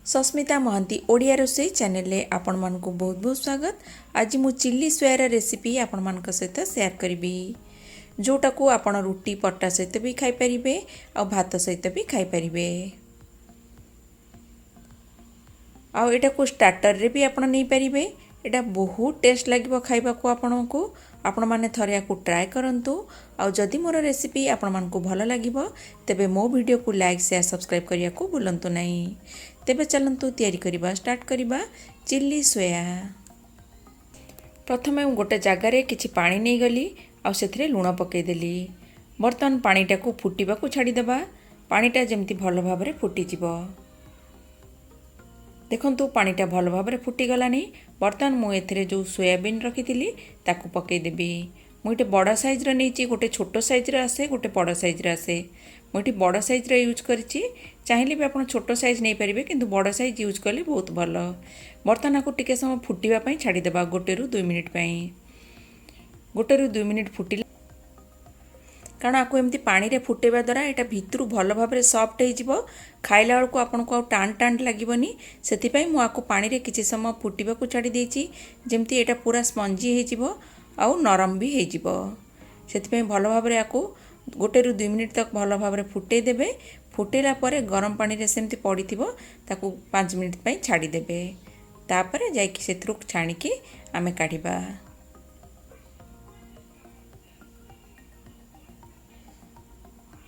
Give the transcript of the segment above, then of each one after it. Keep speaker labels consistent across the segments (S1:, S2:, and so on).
S1: Sasmita Mahanti Odia रोसई channel रे आपण मानकु बहुत बहुत स्वागत। आज मु चिल्ली सोयार रेसिपी आपण मानक सहित शेयर करी जोटा को आपण रुटी पट्टा सहित भी खाई परिबे और भात सहित भी खाई परिबे। आउ एटा को स्टार्टर रे भी आपण नहीं परिबे। एटा बहुत टेस्ट लागिबो खाइबा को आपनको। आपण माने थरे को ट्राई करंतु। आउ जदि मोर रेसिपी आपण मानकु भल लागिबो तेबे मो वीडियो को लाइक शेयर सब्सक्राइब करिया को भूलंतु नहीं। तेबे चलंतु तैयारी करिबा स्टार्ट करिबा चिल्ली सोया। प्रथमे गोटे जगार किछि पानी नहीं गली आ सेथिरे लूण पकई देली। बर्तमान पानीटा को फुटिबा को छाड़ी देबा। पानीटा जेमति भल भाबरे फुटी जिवो। देखंतु पानीटा भल भाबरे फुटी गलानी। बर्तमान मु एथिरे जो सोयाबीन रखिथिली ताकू पकई देबी। मुझे बड़ साइज्र नहीं, गोटे छोट साइज्र आसे गोटे बड़ साइज्र आसे। मुझे बड़ साइज्र यूज करिछि। चाहिए भी आप छोट साइज नहीं पारे किंतु बड़ साइज यूज कले बहुत भल। बर्तमान आपको टिके समय फुटापी छाड़ीदेवा गोटे रु 2 मिनिट गोटे रु 2 मिनिट फुटिले कारण आपको एमती पानी रे फुटेबा द्वारा एटा भितर भल भाव सॉफ्ट हो खाइला बेलू आपको टाण टाण लगनी। से मुझे पानी रे किछि समय फुटिबा को छाड़ी देछि जेमती एटा पूरा स्पंजी हो आउ नरम भी हो। से भल भाव आपको गोटे रु 2 मिनिट तक भल भाव फुटे देबे। फुटेला परे गरम पानी रे सेमती पड़ी ताकू 5 मिनिट पई छाड़ी देबे। तापरे जाइकी सेथरु छाणिकी आमे काढिबा।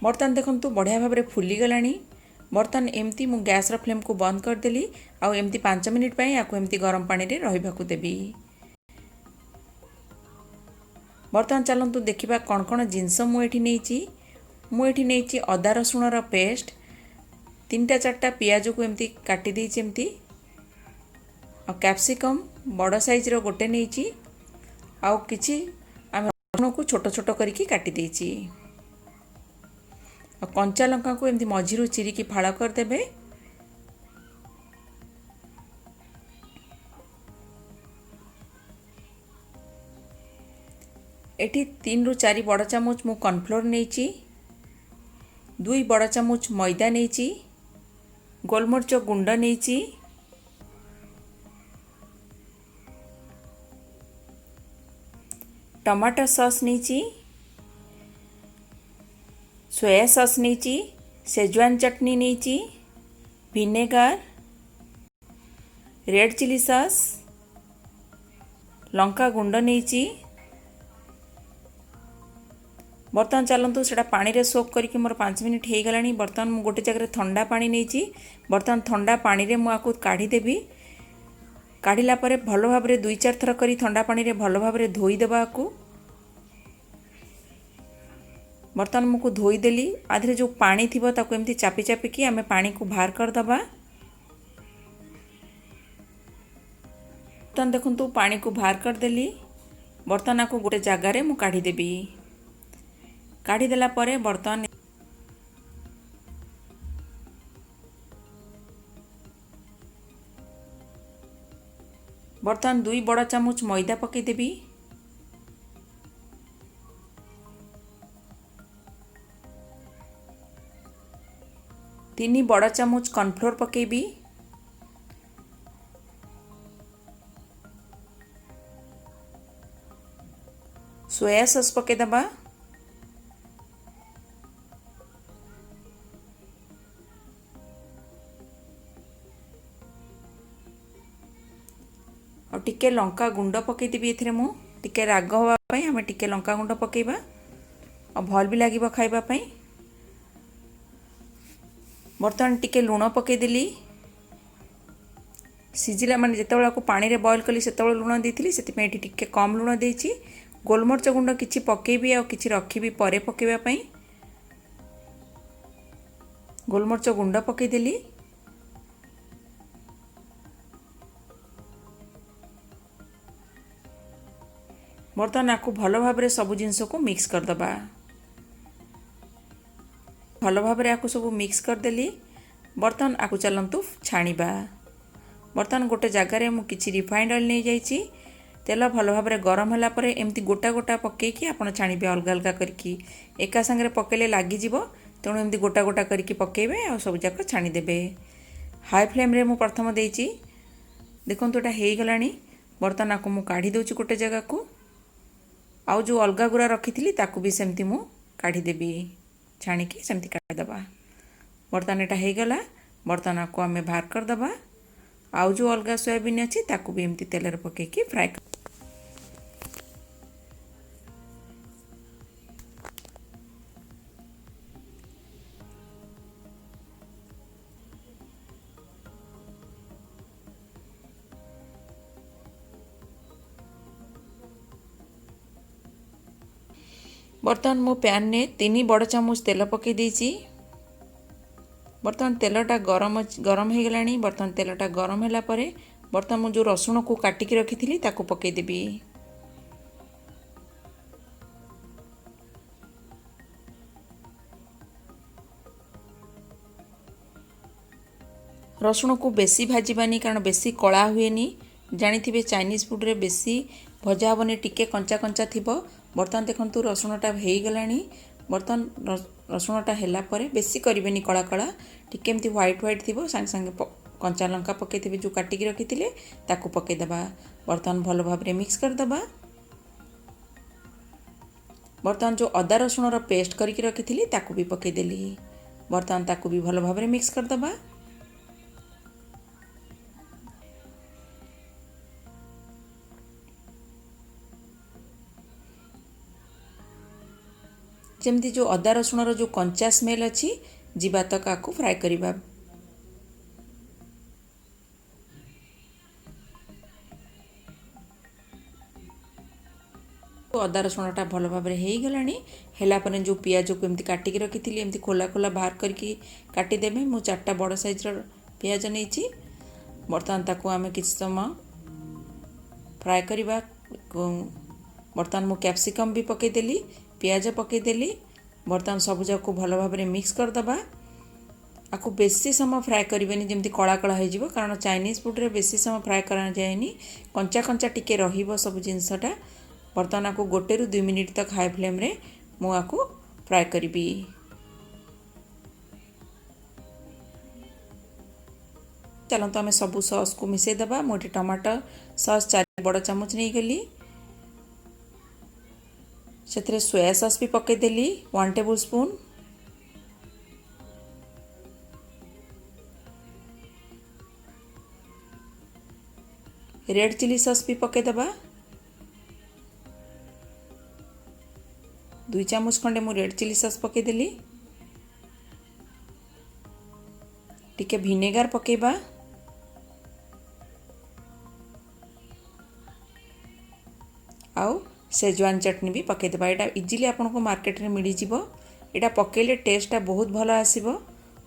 S1: बर्तमान देखंतु बढ़िया भाव फुली गलानी। बर्तमान एमती मु गैस रो फ्लेम को बंद कर देली आउ एमती 5 मिनिट पई आकु एमती गरम पानी रे रहिबाकू देबी। बर्तमान चलंतु देखिबा कौन कौन जिनस मुझे नहीं अदा रसुण पेस्ट 3-4टा पियाज को एमती काटी देछि एमती आ कैप्सिकम बड़ साइज रो गोटे नहीं आउ किछि आम रसुण को छोट छोट करिकी काटी देछि आ कंचा लंका को एमती मझिरु चिरिकी फाळ कर देबे। एठी 3 रु 4 बड़ चामच मु कॉर्नफ्लोर नहीं, 2 बड़ चामच मैदा नहीं, गोलमरिच गुंड नहीं, टमाटो सॉस नहीं, सोया सॉस नहीं, शेजवान चटनी नहीं, विनेगार, रेड चिली सॉस, लंका गुंड नहीं। बर्तमान चलतु से पानी रे सोक करके मोर 5 मिनिट हो गलानी। बर्तमान मु गोटे जगह ठंडा पानी नहीं। बर्तमान ठंडा पानी रे मु आकु काढ़ी देबी। काढ़िला परे भल भाव रे 2-4 थर करी ठंडा पानी रे भल भाव रे धोई देबा आकु। बर्तमान मुझको धोई देली। आधे जो पानी थिबो ताकू एमती चापी चापी की आमे पानी को बाहर कर दबा। बर्तमान देखंतु पानी को बाहर कर देली। बर्तमान आकु गोटे जगह रे मु काढ़ी देबी। काढ़ी देला परे बर्तमान बर्तमान 2 बड़ चामच मैदा पकई देबी। तीन बड़ चामच कॉर्नफ्लोर पकेबी। सोया सॉस पके दबा। और टिके लंका गुंड पकई देबी। एथिरे मु टिके राग होबा पई हमें टिके लंका गुंड पकेबा और भल भी लागिबो खाइबा पई। बर्तमान टिके लूण पकईदेली। सिझिला माने जेतेबेला को पानी रे बॉईल कली सेतेबेला लूण देइथिली सेति एठी टिके कम लूण देइछि। गोलमरिच गुंड किछि पकेबी आ किछि रखिबी परे पकेबा पई। गोलमरिच गुंड पकईदेली। बर्तमान आपको भल भाव रे सब जिनस को मिक्स कर दबा। भल भाव रे आपको सब मिक्स कर देली। बर्तमान आपको चलंतु छाणीबा। बर्तमान गोटे जगार मु किछि रिफाइंड ऑयल नहीं जाइछि। तेल भल भाव रे गरम होला परे एमती गोटा गोटा पकेकी आपण छाणीबे अलग अलग करके। एका संगे पकेले लागि जिवो तेणु एमती गोटा गोटा करके पकेबे और सब जाक छाणी देबे। हाई फ्लेम रे मु प्रथम देइची देखंतु एटा हेई गलानी बर्तन आको मु काढी दोची गोटे जगह को आउ जो अलगा गुरा रखी ताकू भी सेमती मु काढ़ी देबी छाणिकी सेमती काढ़ी दबा बर्तन एटा हेई गला बर्तन आको आमे बाहर कर दबा आउ जो अलगा सोयाबीन अछि ताकू भी एमती तेल रे पके की फ्राई बर्तमान मो पैन ने 3 बड़ चामच तेल पकई देइची बर्तमान तेलटा गरम हो गलानी बर्तमान तेलटा गरम होला परे बर्तमान मु जो रसुण को काटिकी रखी ताकू पकई देबी रसुण को बेसी भाजबानी कारण बेसी कला हुएनी जानी चाइनीज फूड रे बेसी भजा हेनी टिके कंचा कंचा थिबो बर्तमान देखंतु रसुणटा हो गलानी बर्तमान रसुणटा हैला परे बेसी करिवेनी कला कला टिके एमती व्हाइट व्हाइट थिबो संग संग कंचा लंका पकईथिबे जो काटिकी रखिथिले ताकू पकई दबा बर्तमान भलो भाबरे मिक्स कर दबा बर्तमान जो अदा रसुण रो पेस्ट करके रखिथिली ताकू भी पकई देली बर्तमान ताकू भी भलो भाबरे मिक्स कर दबा जमती जो अदा रसुण रो जो कंचा स्मेल अच्छी जीवा तक आकु फ्राए करिबा तो अदा रसुणटा भल भाव में हो गलानी हेला परे जो पियाज को एमती काटिकी रखी एमती खोला खोला बाहर करके काटिदेबे मु 4टा बड़ साइज रो पियाज नहीं बर्तमान ताकू आमे किछ समय फ्राए करिबा बर्तमान मु कैप्सिकम भी पकई देली पियाज पकई देली बर्तमान सबुजा को भल भाव में मिक्स कर दबा आपको बेसी समय फ्राए करेंगे जमी कला कला हो कारण चाइनीज फूड रे बेसी समय फ्राए करा जाएनी कंचा कंचा टिके रहिबो सब जिनसटा बर्तमान आपको 1 ରୁ 2 मिनिट तक हाई फ्लेम रे मु आपको फ्राए करी चलते आम सबू सॉस को मिसई दबा मोटे टमाटर सॉस 4 बड़ चामच नहीं गली से सोया सॉस भी पकईदेली 1 tablespoon red chilli sauce भी पकईदबा 2 चामच खंडे मु रेड चिली सॉस पकईदेली टिके विनेगार पकेबा आउ सेजवान चटनी भी पकईदेबा यहाँ इजिली आपन को मार्केट में मिल जाव यहाँ पकईले टेस्टा बहुत भल आसब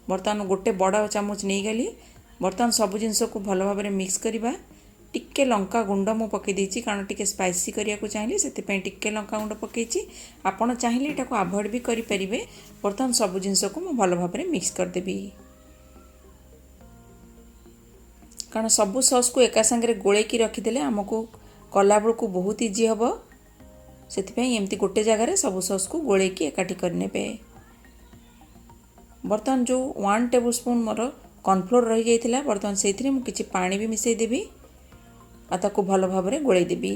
S1: बर्तमान 1 बड़ चामच नहीं गली बर्तमान सब जिनस को भल भाव में मिक्स करवा टिके लंका गुंड मु पकई देछि कारण टिके स्पाइसी करिया को चाहिए से टिके लंका गुंड पकईछि आपन चाहिए एटा को अवॉइड भी करि परिबे बर्तमान सब जिनस को मु भल भाव में मिक्स कर देबी कारण सबू सॉस को एका संगे गोले की रखीदेले आमको कला बेल को बहुत इजी हम से एमती गोटे जगार सबू सॉस को गोले की एकाठी करने बर्तमान जो 1 टेबल स्पून मोर कॉर्नफ्लोर रही जाइथिला बर्तमान से मुझे पानी भी मिसई देबी आ ताको भल भाव में गोले देबी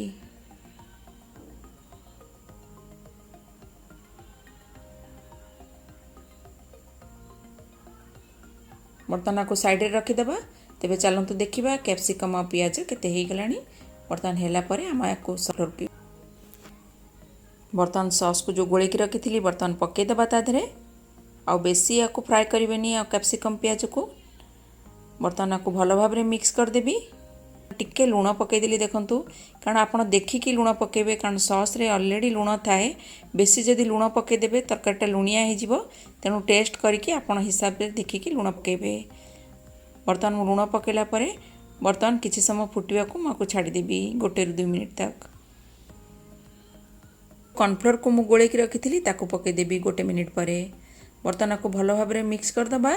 S1: बर्तमान आपको साइड रे रखीदबा तेबे चलतु देखिबा कैप्सिकम और पियाज केते हो गलानी बर्तमान हैला परे हम याको सफ्लोर बर्तमान सॉस को जो गोले की रखी थी बर्तमान पकईदबा ताधरे आउ बेसी या फ्राए करें आ कैप्सिकम पियाज को बर्तमान आपको भल भाव में मिक्स करदेवी टिके लुण पकईदेली देखंतु कारण आप देखिकी लुण पकेबे कारण सॉस रे ऑलरेडी लुण थाए बेसी जदि लुण पकईदेबे तरकारीटा लुणिया हो तेणु टेस्ट करके आपण हिसाब से देखिकी लुण पकेबे बर्तमान लुण पकेला परे बर्तमान किसी समय फुटवा को मुझे छाड़देवी 1 ରୁ 2 मिनिट तक कॉर्नफ्लोर को मुझे गोले की रखी ताकू पकईदेवी 1 मिनिट पर बर्तमान आपको भल भाव में मिक्स करदबा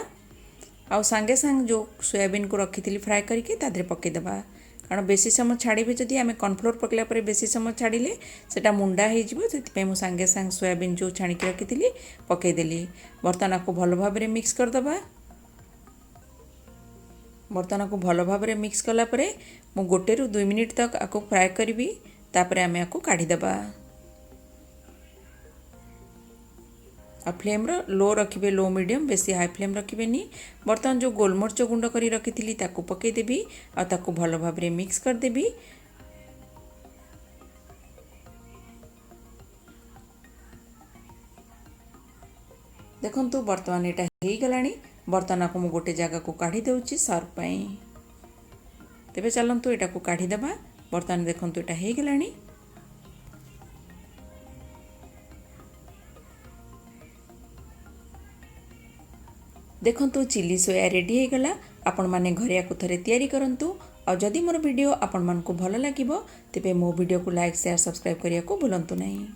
S1: आउ सांगे सांग जो सोयाबीन को रखी थी फ्राए करके तादरे पकईदबा कारण बेसी समय छाड़े जदि आम कॉर्नफ्लोर पकला पर बेसी समय छाड़िले सेटा मुंडा हो सांगे सांग सोयाबीन जो छाणिक रखी थी पकईदेली बर्तमान आपको भल भाव में मिक्स करदबा बर्तन को भल भाव मिक्स कला परे मु 1 ରୁ 2 मिनिट तक आपको फ्राए करी तापर आम आपको काढ़ीदेबा। आ फ्लेम लो रखिए, लो मीडियम, बेसी हाई फ्लेम रखिए। बर्तमान जो गोलमरिच गुंड कर रखी ताकू पकईदेवी आकू भल भाव मिक्स करदेवी। देखंतु बर्तमान एटा हो गलानी। बर्तन को मु गोटे जगह को काढ़ी देउची सर्व पई। तेबे चलंतु एटा को काढ़ी देबा। बर्तन देखंतु एटा हो गलानी। देखंतु चिली सोया रेडी हो गला। आपण माने घरे आकु थरे तयारी करंतु। और जदि मोर वीडियो आपण मान को भल लागिबो तेबे मो वीडियो को लाइक शेयर सब्सक्राइब करिया को भूलंतु नहीं।